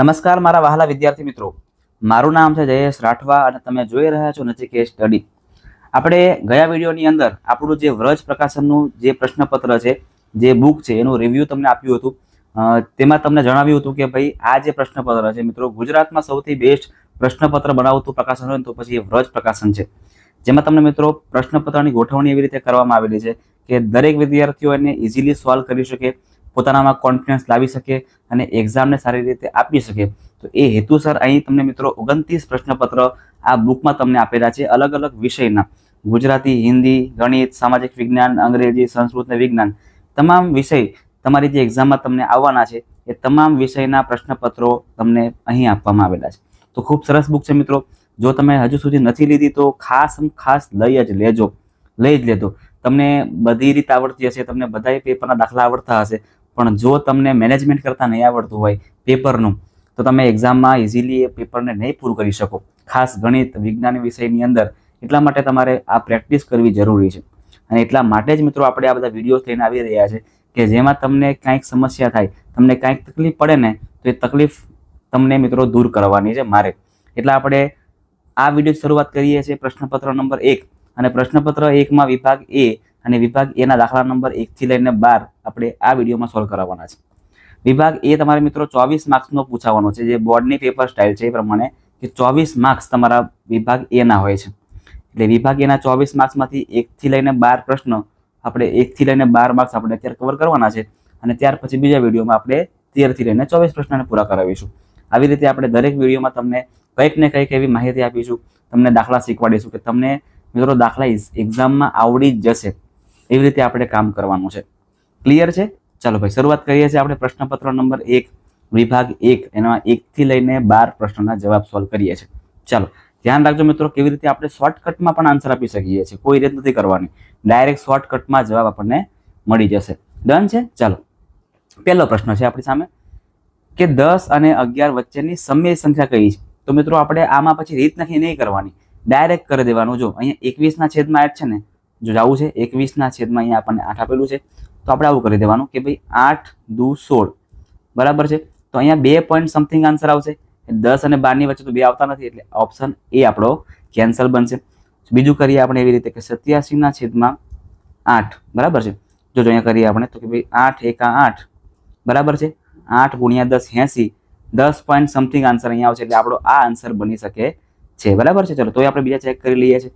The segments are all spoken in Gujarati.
નમસ્કાર મારા વહાલા વિદ્યાર્થી મિત્રો, મારું નામ છે જયેશ રાઠવા અને તમે જોઈ રહ્યા છો નચિકેત સ્ટડી. આપણે ગયા વિડીયોની અંદર આપણું જે વ્રજ પ્રકાશનનું જે પ્રશ્નપત્ર છે, જે બુક છે, એનું રિવ્યૂ તમને આપ્યું હતું. તેમાં તમને જણાવ્યું હતું કે ભાઈ આ જે પ્રશ્નપત્ર છે મિત્રો, ગુજરાતમાં સૌથી બેસ્ટ પ્રશ્નપત્ર બનાવતું પ્રકાશન હોય તો પછી એ વ્રજ પ્રકાશન છે, જેમાં તમને મિત્રો પ્રશ્નપત્રની ગોઠવણી એવી રીતે કરવામાં આવેલી છે કે દરેક વિદ્યાર્થીઓ એને ઇઝીલી સોલ્વ કરી શકે, પોતાનામાં કોન્ફિડન્સ લાવી શકે અને એક્ઝામને સારી રીતે આપી શકે. તો એ હેતુસર અહીં તમને મિત્રો 29 પ્રશ્નપત્ર આ બુકમાં તમને આપેલા છે, અલગ અલગ વિષયના. ગુજરાતી, હિન્દી, ગણિત, સામાજિક વિજ્ઞાન, અંગ્રેજી, સંસ્કૃત અને વિજ્ઞાન, તમામ વિષય તમારી જે એક્ઝામમાં તમને આવવાના છે એ તમામ વિષયના પ્રશ્નપત્રો તમને અહીં આપવામાં આવેલા છે. તો ખૂબ સરસ બુક છે મિત્રો. જો તમે હજુ સુધી નથી લીધી તો ખાસ લઈ જ લેજો, લઈ જ લેજો. તમને બધી રીતે આવડતી હશે, તમને બધા પેપરના દાખલા આવડતા હશે, પણ જો તમને મેનેજમેન્ટ કરતા નહીં આવડતું હોય પેપરનું, તો તમે એક્ઝામમાં ઇઝીલી એ પેપરને નહીં પૂરું કરી શકો. ખાસ ગણિત, વિજ્ઞાન વિષયની અંદર એટલા માટે તમારે આ પ્રેક્ટિસ કરવી જરૂરી છે. અને એટલા માટે જ મિત્રો આપણે આ બધા વિડીયોઝ લઈને આવી રહ્યા છે કે જેમાં તમને કાંઈક સમસ્યા થાય, તમને કાંઈક તકલીફ પડે ને, તો એ તકલીફ તમને મિત્રો દૂર કરવાની છે મારે. એટલે આપણે આ વિડીયો શરૂઆત કરીએ છીએ પ્રશ્નપત્ર નંબર 1. અને પ્રશ્નપત્ર 1માં વિભાગ એ અને વિભાગ એના દાખલા નંબર 1 થી લઈને 12 આપણે આ વિડીયોમાં સોલ્વ કરાવવાના છે. વિભાગ એ તમારે મિત્રો 24 માર્ક્સનો પૂછાવાનો છે, જે બોર્ડની પેપર સ્ટાઇલ છે એ પ્રમાણે કે 24 માર્ક્સ તમારા વિભાગ એના હોય છે. એટલે વિભાગ એના 24 માર્ક્સમાંથી 1 થી લઈને 12 પ્રશ્નો આપણે 1 થી લઈને 12 માર્ક્સ આપણે અત્યારે કવર કરવાના છે, અને ત્યાર પછી બીજા વિડીયોમાં આપણે 13 થી લઈને 24 પ્રશ્નોને પૂરા કરાવીશું. આવી રીતે આપણે દરેક વિડીયોમાં તમને કંઈક ને કંઈક એવી માહિતી આપીશું, તમને દાખલા શીખવાડીશું કે તમને મિત્રો દાખલા એક્ઝામમાં આવડી જ જશે. એવી રીતે આપણે કામ કરવાનું છે. ક્લિયર છે? ચાલો ભાઈ શરૂઆત કરીએ છીએ. આપણે પ્રશ્નપત્ર નંબર 1 વિભાગ 1 એના 1 થી લઈને 12 પ્રશ્નોના જવાબ સોલ્વ કરીએ છીએ. ચાલો ધ્યાન રાખજો મિત્રો, કેવી રીતે આપણે શોર્ટકટમાં પણ આન્સર આપી શકીએ છીએ. કોઈ રીત નથી કરવાની, ડાયરેક્ટ શોર્ટકટમાં જવાબ આપણને મળી જશે. ડન છે? ચાલો પહેલો પ્રશ્ન છે આપણી સામે કે 10 અને 11 વચ્ચેની સમય સંખ્યા કઈ છે? તો મિત્રો આપણે આમાં પછી રીત નહીં કરવાની, ડાયરેક્ટ કરી દેવાનું. જો અહીંયા 21/8 છે ને, જો જવું છે 21/8 અહીંયા આપણને 8 આપેલું છે, તો આપણે આવું કરી દેવાનું કે ભાઈ 8 દુ 16 બરાબર છે. તો અહીંયા 2 પોઈન્ટ સમથિંગ આન્સર આવશે. 10 અને 12 ની વચ્ચે તો 2 આવતા નથી, એટલે ઓપ્શન એ આપણો કેન્સલ બનશે. બીજું કરીએ આપણે એવી રીતે કે 87/8 બરાબર છે. જો અહીંયા કરીએ આપણે તો કે ભાઈ 8 એકા 8 બરાબર છે, 8 ગુણ્યા 10 80, 10 પોઈન્ટ સમથિંગ આન્સર અહીંયા આવશે, એટલે આપણો આ આન્સર બની શકે છે. બરાબર છે. ચલો તો આપણે બીજા ચેક કરી લઈએ છીએ.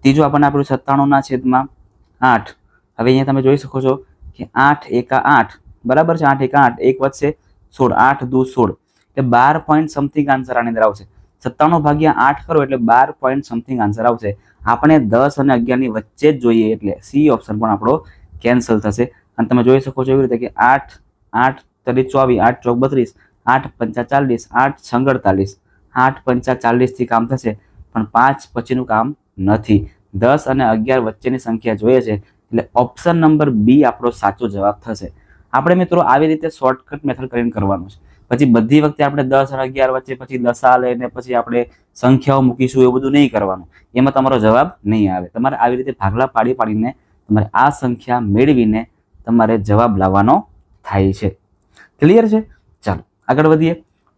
ત્રીજું આપણને આપણું 97/8. હવે અહીંયા તમે જોઈ શકો છો કે 8 એકા 8 બરાબર છે, 8 એકા 8, 1 વધશે 16, 8 દુ 16, એટલે 12 પોઈન્ટ સમથિંગ આન્સર આની અંદર આવશે. 97/8 કરો એટલે 12 પોઈન્ટ સમથિંગ આન્સર આવશે. આપણે 10 અને 11 ની વચ્ચે જ જોઈએ, એટલે સી ઓપ્શન પણ આપણો કેન્સલ થશે. અને તમે જોઈ શકો છો એવી રીતે કે 8 8 તરી 24, 8 ચોક 32, 8 પંચા 40, 8 છંગ 48, 8 પંચા 40 થી કામ થશે, પણ 5 પછીનું કામ નથી. 10 અને 11 વચ્ચેની સંખ્યા જોઈએ છે, એટલે ઓપ્શન નંબર બી આપણો સાચો જવાબ થશે. આપણે મિત્રો આવી રીતે શોર્ટકટ મેથડ કરીને કરવાનું છે. પછી બધી વખતે આપણે 10 અને 11 વચ્ચે પછી દશા લઈને પછી આપણે સંખ્યાઓ મૂકીશું, એવું બધું નહીં કરવાનું. એમાં તમારો જવાબ નહીં આવે. તમારે આવી રીતે ભાગલા પાડીને તમારે આ સંખ્યા મેળવીને તમારે જવાબ લાવવાનો થાય છે. ક્લિયર છે? ચાલો આગળ વધીએ.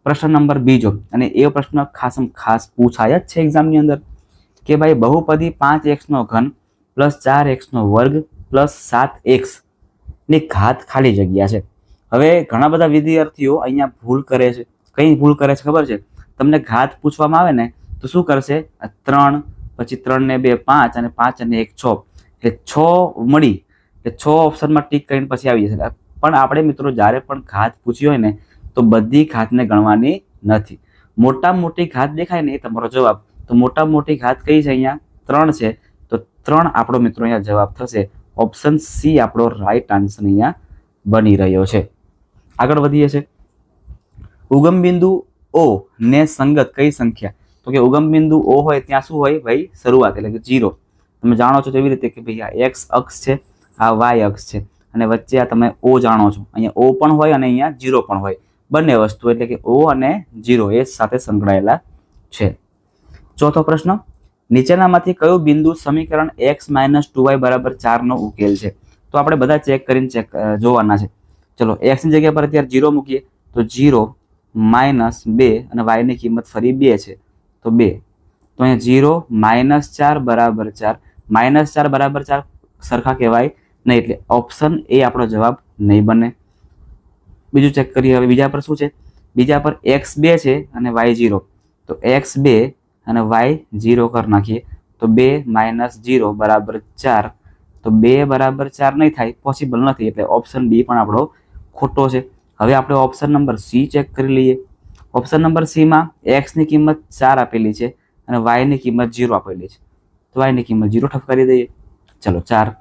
પ્રશ્ન નંબર બીજો, અને એ પ્રશ્ન ખાસ પૂછાય જ છે એક્ઝામની અંદર કે ભાઈ બહુપદી 5x નો ઘન પ્લસ 4x નો વર્ગ પ્લસ 7x ની ઘાત ખાલી જગ્યા છે. હવે ઘણા બધા વિદ્યાર્થીઓ અહીંયા ભૂલ કરે છે. કઈ ભૂલ કરે છે ખબર છે? તમને ઘાત પૂછવામાં આવે ને તો શું કરશે? 3 પછી 3 ને 2 5 અને 5 અને 1 6, એટલે 6 મળી, એટલે 6 ઓપ્શનમાં ટીક કરીને પછી આવી જશે. પણ આપણે મિત્રો જ્યારે પણ ઘાત પૂછી હોય ને તો બધી ઘાતને ગણવાની નથી. મોટામાં મોટી ઘાત દેખાય ને એ તમારો જવાબ. તો મોટામાં મોટી ઘાત કઈ છે? અહીંયા 3 છે, તો 3 આપણો મિત્રો અહીંયા જવાબ થશે. ઓપ્શન સી આપણો રાઈટ આન્સર અહીંયા બની રહ્યો છે. આગળ વધીએ છીએ. ઉગમ બિંદુ O ને સંગત કઈ સંખ્યા? તો કે ઉગમ બિંદુ O હોય ત્યાં શું હોય ભાઈ? શરૂઆત એટલે કે 0. તમે જાણો છો એવી રીતે કે ભાઈ આ x અક્ષ છે, આ y અક્ષ છે, અને વચ્ચે આ તમે O જાણો છો. અહીંયા O પણ હોય અને અહીંયા 0 પણ હોય, બંને વસ્તુ એટલે કે O અને 0 એ સાથે સંકળાયેલા છે. ચોથો પ્રશ્ન, નીચેનામાંથી કયું બિંદુ સમીકરણ x - 2y = 4 નો ઉકેલ છે? તો આપણે બધા ચેક કરીને જોવાના છે. ચલો x ની જગ્યા પર અત્યારે 0 મૂકીએ તો 0 -2 અને વાયની કિંમત ફરી 2 છે તો 2. તો અહીંયા 0 -4 બરાબર 4. -4 બરાબર 4 સરખા કહેવાય નહીં, એટલે ઓપ્શન એ આપણો જવાબ નહીં બને. બીજું ચેક કરીએ. હવે બીજા પર શું છે? બીજા પર x2 છે અને y0. તો x2 અને y0 કરી નાખીએ તો 2 - 0 બરાબર 4. તો 2 બરાબર 4 નહીં થાય, પોસિબલ નથી, એટલે ઓપ્શન બી પણ આપણો ખોટો છે. હવે આપણે ઓપ્શન નંબર સી ચેક કરી લઈએ. ઓપ્શન નંબર સી માં x ની કિંમત 4 આપેલી છે અને y ની કિંમત 0 આપેલી છે. તો y ની કિંમત 0 ઠપકારી દઈએ. ચલો 4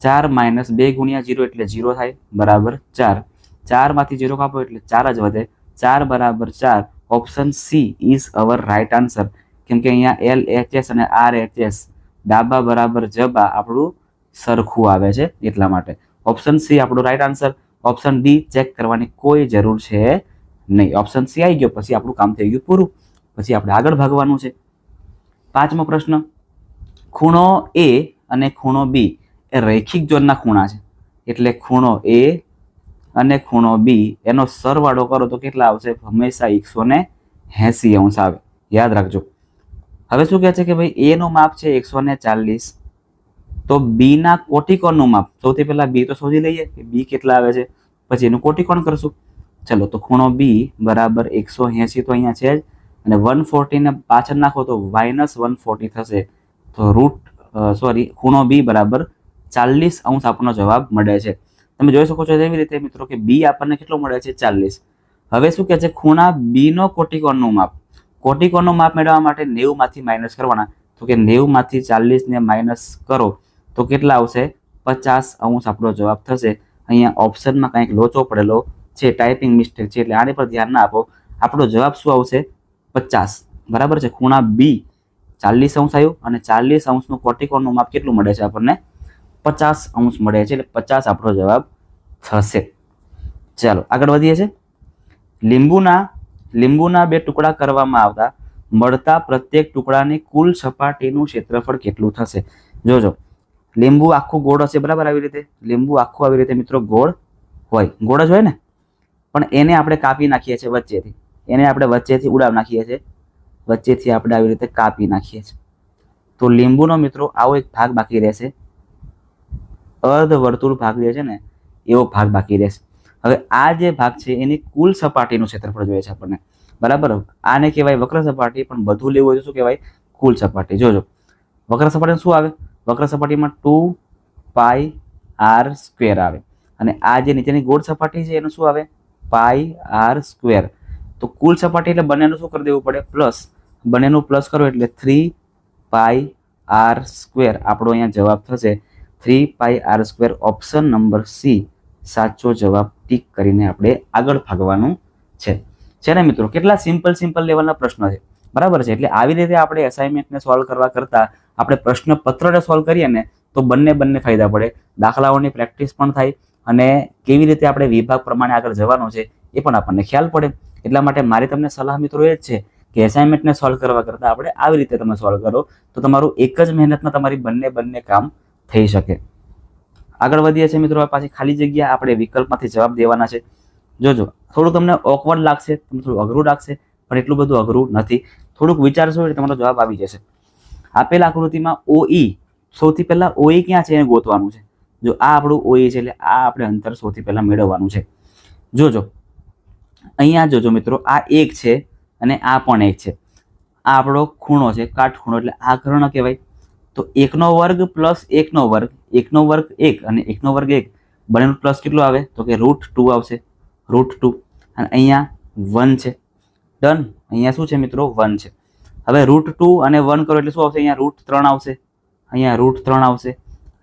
2 ગુણ્યા 0 એટલે 0 થાય બરાબર 4. 4 માંથી 0 કાપો એટલે 4 જ વધે. 4 બરાબર 4. Option she is our right answer. કેમ કે અહીંયા LHS અને RHS ડાબા બરાબર જબા આપણું સરખું આવે છે, એટલા માટે ઓપ્શન સી આપણું right answer. Option D check કરવાની કોઈ જરૂર છે નહીં. ઓપ્શન સી આવી ગયો પછી આપણું કામ થઈ ગયું પૂરું. પછી આપણે આગળ ભાગવાનું છે. 5મો પ્રશ્ન. ખૂણો A અને ખૂણો B એ રૈખિક જોડના ખૂણા છે, એટલે ખૂણો A અને ખૂણો B એનો સરવાળો કરો તો કેટલા આવશે? હંમેશા 180 અંશ આવે, યાદ રાખજો. હવે શું કહે છે કે ભાઈ A નું માપ છે 140, તો B ના કોટિકોણનું માપ, સૌથી પહેલા B તો શોધી લઈએ કે B કેટલા આવે છે, પછી એનું કોટિકોણ કરશું. ચલો, તો ખૂણો B બરાબર 180 તો અહીંયા છે જ, અને 140 ને પાછળ નાખો તો -140 થશે. તો ખૂણો B બરાબર 40 અંશ આપણો જવાબ મળે છે. તમે જોઈ શકો છો એવી રીતે મિત્રો કે B આપણને કેટલો મળે છે? 40. હવે શું કહે છે? ખૂણા B નો કોટિકોણનું માપ. કોટિકોણનું માપ મેળવવા માટે 90 માંથી માઇનસ કરવાના. તો કે 90 માંથી 40 ને માઇનસ કરો તો કેટલા આવશે? 50 અંશ આપણો જવાબ થશે. અહીંયા ઓપ્શનમાં કંઈક લોચો પડેલો છે, ટાઈપિંગ મિસ્ટેક છે, એટલે આની પર ધ્યાન ના આપો. આપણો જવાબ શું આવશે? 50. બરાબર છે. ખૂણા B 40 અંશ આવ્યું અને 40 અંશનું કોટિકોણનું માપ કેટલું મળે છે આપણને? 50 અંશ મળે છે, એટલે 50 આપણો જવાબ થશે. ચાલો આગળ વધીએ છીએ. લીંબુના 2 ટુકડા કરવામાં આવતા મળતા પ્રત્યેક ટુકડાની કુલ સપાટીનું ક્ષેત્રફળ કેટલું થશે? જોજો, લીંબુ આખું ગોળ હશે, બરાબર? આવી રીતે લીંબુ આખું આવી રીતે મિત્રો ગોળ હોય, ગોળ જ હોય ને, પણ એને આપણે કાપી નાખીએ છીએ વચ્ચેથી. એને આપણે વચ્ચેથી ઉડાવ નાખીએ છીએ, વચ્ચેથી આપણે આવી રીતે કાપી નાખીએ છીએ. તો લીંબુનો મિત્રો આવો એક ભાગ બાકી રહેશે, અર્ધ વર્તુળ ભાગ જે છે ને એવો ભાગ બાકી રહેશે. હવે આ જે ભાગ છે એની કુલ સપાટીનું ક્ષેત્રફળ જોઈએ છે આપણને, બરાબર? આને કહેવાય વક્ર સપાટી, પણ બધું લેવું હોય તો શું કહેવાય? કુલ સપાટી. જોજો, વક્ર સપાટીમાં શું આવે? વક્ર સપાટીમાં 2πr² આવે, અને આ જે નીચેની ગોળ સપાટી છે એનું શું આવે? πr². તો કુલ સપાટી એટલે બંનેનું શું કરી દેવું પડે? પ્લસ. બંનેનું પ્લસ કરો એટલે 3πr² આપણો અહીંયા જવાબ થશે. 3πr². ઓપ્શન નંબર સી સાચો જવાબ ટીક કરીને આપણે આગળ ભાગવાનું છે ને મિત્રો? કેટલા સિમ્પલ લેવલના પ્રશ્નો છે, બરાબર છે? એટલે આવી રીતે આપણે અસાઇનમેન્ટને સોલ્વ કરવા કરતાં આપણે પ્રશ્નપત્રને સોલ્વ કરીએ ને તો બંને ફાયદા પડે. દાખલાઓની પ્રેક્ટિસ પણ થાય અને કેવી રીતે આપણે વિભાગ પ્રમાણે આગળ જવાનું છે એ પણ આપણને ખ્યાલ પડે. એટલા માટે મારી તમને સલાહ મિત્રો એ જ છે કે અસાઇનમેન્ટને સોલ્વ કરવા કરતાં આપણે આવી રીતે તમે સોલ્વ કરો તો તમારું એક જ મહેનતમાં તમારી બંને કામ થઈ શકે. આગળ વધીએ છીએ મિત્રો. પાછી ખાલી જગ્યા આપણે વિકલ્પમાંથી જવાબ દેવાના છે. જોજો, થોડું તમને ઓકવર્ડ લાગશે, તમને થોડું અઘરું લાગશે, પણ એટલું બધું અઘરું નથી. થોડુંક વિચારશો એટલે તમારો જવાબ આવી જશે. આપેલ આકૃતિમાં OE, સૌથી પહેલા OE ક્યાં છે એને ગોતવાનું છે. જો આ આપણું OE છે એટલે આ આપણે અંતર સૌથી પહેલા મેળવવાનું છે. જોજો, અહીંયા જોજો મિત્રો, આ 1 છે અને આ પણ 1 છે. આ આપણો ખૂણો છે, કાટખૂણો, એટલે આ કર્ણ કહેવાય. તો 1નો વર્ગ પ્લસ 1નો વર્ગ, 1નો વર્ગ 1 અને 1નો વર્ગ 1, બંનેનું પ્લસ કેટલું આવે? તો કે √2 આવશે, √2. અને અહીંયા 1 છે. ડન. અહીંયા શું છે મિત્રો? 1 છે. હવે √2 અને 1 કરો એટલે શું આવશે? અહીંયા √3 આવશે, અહીંયા √3 આવશે,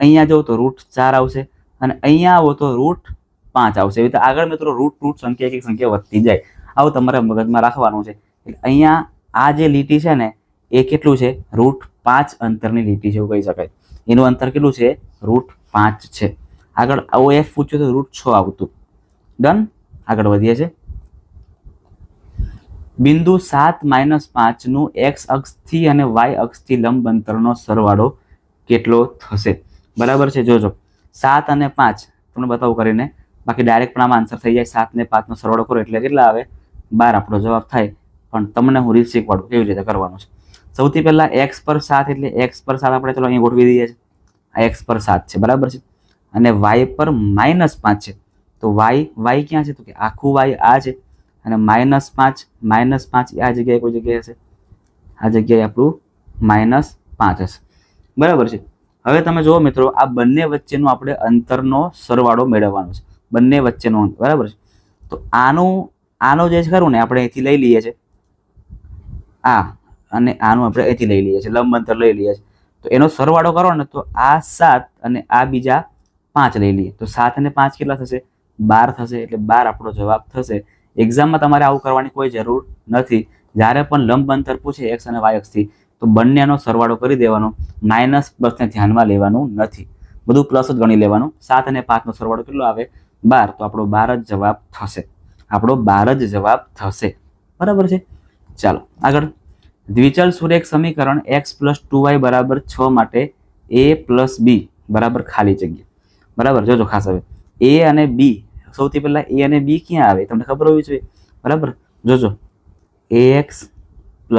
અહીંયા જો તો √4 આવશે, અને અહીંયા આવો તો √5 આવશે. એવી રીતે આગળ મિત્રો √2 સંખ્યા એક સંખ્યા વધતી જાય. આવું તમારે મગજમાં રાખવાનું છે. એટલે અહીંયા આ જે લીટી છે ને એ કેટલું છે? √5 અંતરની લીટી છે એવું કહી શકાય. એનું અંતર કેટલું છે? √5 છે. આગળ OF પૂછ્યું તો √6 આવતું. ડન. આગળ વધીએ છીએ. બિંદુ 7 - 5 નું x અક્ષથી અને y અક્ષથી લંબ અંતરનો સરવાળો કેટલો થશે? બરાબર છે. જોજો, 7 અને 5 તમને બતાવું કરીને, બાકી ડાયરેક્ટ પણ આમાં આન્સર થઈ જાય. 7 ને 5 નો સરવાળો કરો એટલે કેટલા આવે? 12 આપણો જવાબ થાય. પણ તમને હું રીત શીખવાડું કેવી રીતે કરવાનું છે. સૌથી પહેલા x પર 7 એટલે x પર 7 આપણે ચલો અહીંયા ગોઠવી દઈએ છીએ. આ x પર 7 છે, બરાબર છે, અને y પર -5 છે. તો y ક્યાં છે? તો કે આખું y આ છે, અને -5 આ જગ્યાએ કોઈ જગ્યાએ હશે, આ જગ્યાએ આપણું -5 હશે, બરાબર છે. હવે તમે જુઓ મિત્રો, આ બંને વચ્ચેનું આપણે અંતરનો સરવાળો મેળવવાનો છે, બંને વચ્ચેનો અંતર, બરાબર છે. તો આનો જે ખરું ને આપણે અહીંથી લઈ લઈએ છીએ, આ અને આનું આપણે અહીંથી લઈ લઈએ છીએ, લંબ અંતર લઈ લઈએ છીએ. તો એનો સરવાળો કરો ને તો આ 7 અને આ બીજા 5 લઈ લઈએ તો 7 અને 5 કેટલા થશે? 12 થશે. એટલે 12 આપણો જવાબ થશે. એક્ઝામમાં તમારે આવું કરવાની કોઈ જરૂર નથી. જ્યારે પણ લંબ અંતર પૂછે x અને y અક્ષથી તો બંનેનો સરવાળો કરી દેવાનો, માઇનસ પ્લસને ધ્યાનમાં લેવાનું નથી, બધું પ્લસ જ ગણી લેવાનું. 7 અને 5 નો સરવાળો કેટલો આવે? 12. તો આપણો 12 જ જવાબ થશે, આપણો 12 જ જવાબ થશે, બરાબર છે. ચાલો આગળ. દ્વિચલ સુરેખ સમીકરણ x + 2y = 6 માટે a + b બરાબર ખાલી જગ્યા, બરાબર. જોજો ખાસ, હવે a અને b, સૌથી પહેલા a અને b ક્યાં આવે તમને ખબર હોવી જોઈએ, બરાબર. જોજો, ax +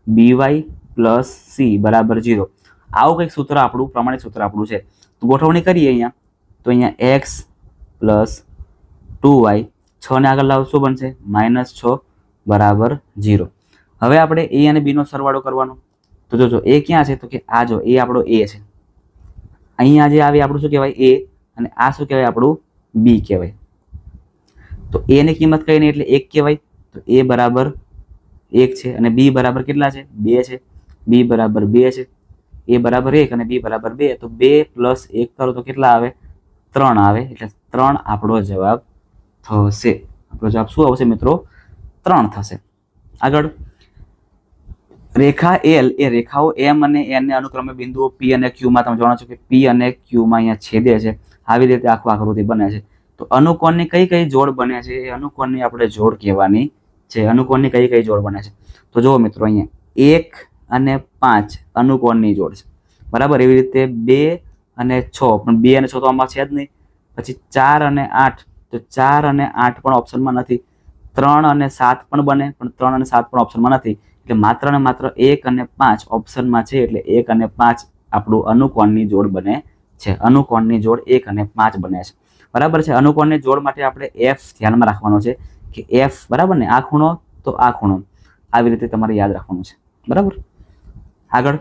by + c = 0. આવું કંઈક સૂત્ર આપણું પ્રમાણિત સૂત્ર આપણું છે. તો ગોઠવણી કરીએ અહીંયા. તો અહીંયા x + 2y, 6 ને આગળ લાવો, શું બનશે? -6 = 0. હવે આપણે a અને b નો સરવાળો કરવાનો. તો જોજો, a ક્યાં છે? તો કે આ જો, a આપણો a છે, અહીંયા જે આવે આપણું શું કહેવાય? a, અને આ શું કહેવાય? આપણું b કહેવાય. તો a ની કિંમત કઈ નહીં એટલે 1 કહેવાય. તો a બરાબર 1 છે, અને b બરાબર કેટલા છે? 2 છે. b બરાબર 2 છે, a બરાબર 1 અને b બરાબર 2. તો 2 + 1 કરો તો કેટલા આવે? 3 આવે. એટલે 3 આપણો જવાબ થશે. આપણો જવાબ શું આવશે મિત્રો? 3 થશે. આગળ, રેખા L એ રેખાઓ M અને N ને અનુક્રમે બિંદુઓ P અને Q માં તમે જાણો છો કે P અને Q માં અહીંયા છેદે છે. આવી રીતે આખું આકૃતિ બને છે. તો અનુકોણની કઈ કઈ જોડ બને છે? એ અનુકોણની આપણે જોડ કહેવાની છે. અનુકોણની કઈ કઈ જોડ બને છે? તો જુઓ મિત્રો, અહીંયા 1 અને 5 અનુકોણની જોડ છે, બરાબર. એવી રીતે 2 અને 6, પણ 2 અને 6 તો આમાં છે જ નહીં. પછી 4 અને 8, તો 4 અને 8 પણ ઓપ્શનમાં નથી. 3 અને 7 પણ બને, પણ 3 અને 7 પણ ઓપ્શનમાં નથી. એટલે માત્ર ને માત્ર 1 અને 5 ઓપ્શનમાં છે. એટલે 1 અને 5 આપણું અનુકોણની જોડ બને છે. અનુકોણની જોડ 1 અને 5 બને છે, બરાબર છે. અનુકોણની જોડ માટે આપણે f ધ્યાનમાં રાખવાનો છે કે f બરાબર ને, આ ખૂણો તો આ ખૂણો, આવી રીતે તમારે યાદ રાખવાનું છે, બરાબર. આગળ,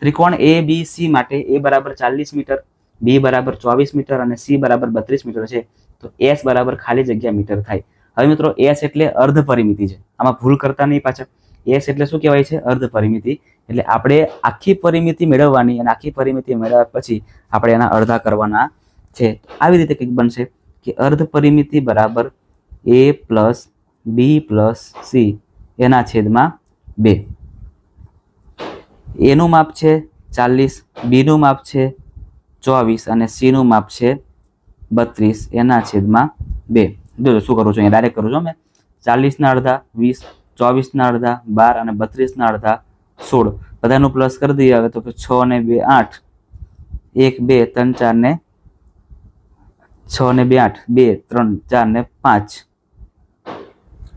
ત્રિકોણ ABC માટે a બરાબર 40 મીટર, b બરાબર 24 મીટર અને c બરાબર 32 મીટર છે. તો s બરાબર ખાલી જગ્યા મીટર થાય. હવે મિત્રો, s એટલે અર્ધ પરિમિતિ છે, આમાં ભૂલ કરતા નહીં પાછા. s એટલે શું કહેવાય છે? અર્ધ પરિમિતિ. એટલે આપણે આખી પરિમિતિ મેળવવાની, અને આખી પરિમિતિ મેળવ્યા પછી આપણે એના અડધા કરવાના છે. આવી રીતે કંઈક બનશે કે અર્ધ પરિમિતિ બરાબર a + b + c એના છેદમાં 2. a નું માપ છે 40, b નું માપ છે 24 અને c નું માપ છે 32 એના છેદમાં 2. જોજો શું કરું છું, અહીંયા ડાયરેક્ટ કરું છું મેં. 40 ના અડધા 20, 24 ના અડધા 12 અને 32 ના અડધા 16. બધાનું પ્લસ કરી દઈએ. હવે તો 6 ને 2 8, 1 2 3 4 ને 6 ને 2 8, 2 3 4 ને 5.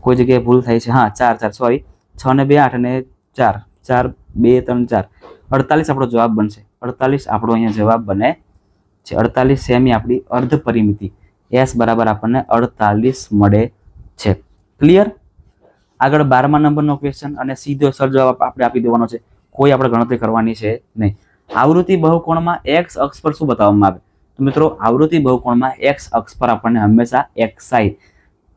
કોઈ જગ્યાએ ભૂલ થાય છે, હા 4 4 સોરી, 6 ને 2 8 અને 4 4 2 3 4, 48 આપણો જવાબ બનશે. 48 આપણો અહીંયા જવાબ બને છે. 48 સેમી આપણી અર્ધ પરિમિતિ, s બરાબર આપણને 48 મળે છે. ક્લિયર? આગળ 12મા નંબરનો ક્વેશ્ચન, અને સીધો સર જવાબ આપણે આપી દેવાનો છે, કોઈ આપણે ગણતરી કરવાની છે નહીં. આવૃત્તિ બહુકોણમાં x અક્ષ પર શું બતાવવામાં આવે? તો મિત્રો, આવૃત્તિ બહુકોણમાં x અક્ષ પર આપણને હંમેશા xi,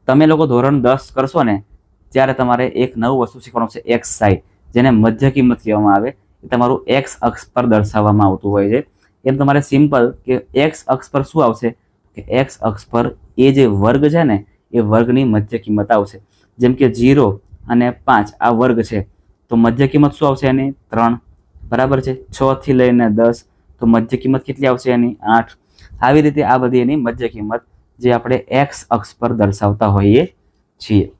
તમે લોકો ધોરણ 10 કરશો ને ત્યારે તમારે એક નવું વસ્તુ શીખવાનું છે, xi, જેને મધ્ય કિંમત કહેવામાં આવે. એ તમારું x અક્ષ પર દર્શાવવામાં આવતું હોય છે. એમ તમારે સિમ્પલ કે x અક્ષ પર શું આવશે કે x અક્ષ પર એ જે વર્ગ છે ને એ વર્ગની મધ્ય કિંમત આવશે. જેમ કે 0 અને 5 આ વર્ગ છે, તો મધ્ય કિંમત શું આવશે એની? 3, બરાબર છે. 6 થી લઈને 10, તો મધ્ય કિંમત કેટલી આવશે એની? 8. આવી રીતે આ બધી એની મધ્ય કિંમત જે આપણે x અક્ષ પર દર્શાવતા હોઈએ છીએ.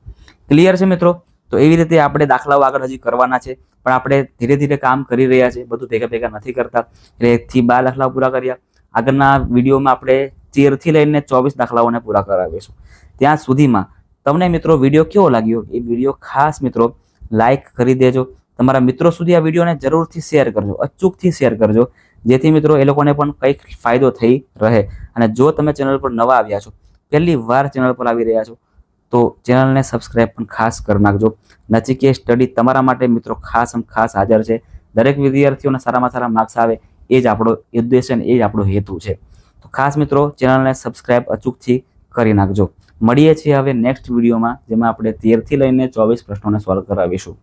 ક્લિયર છે મિત્રો? તો એવી રીતે આપણે દાખલાઓ આગળ હજી કરવાના છે, પણ આપણે ધીરે ધીરે કામ કરી રહ્યા છીએ, બધું ભેગા ભેગા નથી કરતા. એટલે 1 થી 12 દાખલાઓ પૂરા કર્યા. આગળના વિડીયોમાં આપણે 13 થી લઈને 24 દાખલાઓને પૂરા કરાવીશું. ત્યાં સુધીમાં તમને મિત્રો વિડીયો કેવો લાગ્યો એ વિડીયો ખાસ મિત્રો લાઈક કરી દેજો. તમારા મિત્રો સુધી આ વિડીયોને જરૂરથી શેર કરજો, અચૂકથી શેર કરજો, જેથી મિત્રો એ લોકોને પણ કંઈક ફાયદો થઈ રહે. અને જો તમે ચેનલ પર નવા આવ્યા છો, પહેલી વાર ચેનલ પર આવી રહ્યા છો, તો ચેનલને સબસ્ક્રાઈબ પણ ખાસ કરી નાખજો. નચિકેત સ્ટડી તમારા માટે મિત્રો ખાસ હાજર છે. દરેક વિદ્યાર્થીઓને સારામાં સારા માર્ક્સ આવે એ જ આપણો ઉદ્દેશ્ય અને એ જ આપણો હેતુ છે. તો ખાસ મિત્રો ચેનલને સબસ્ક્રાઈબ અચૂકથી કરી નાખજો. મળીએ છીએ હવે નેક્સ્ટ વિડીયોમાં, જેમાં આપણે 13 થી લઈને 24 પ્રશ્નોને સોલ્વ કરાવીશું.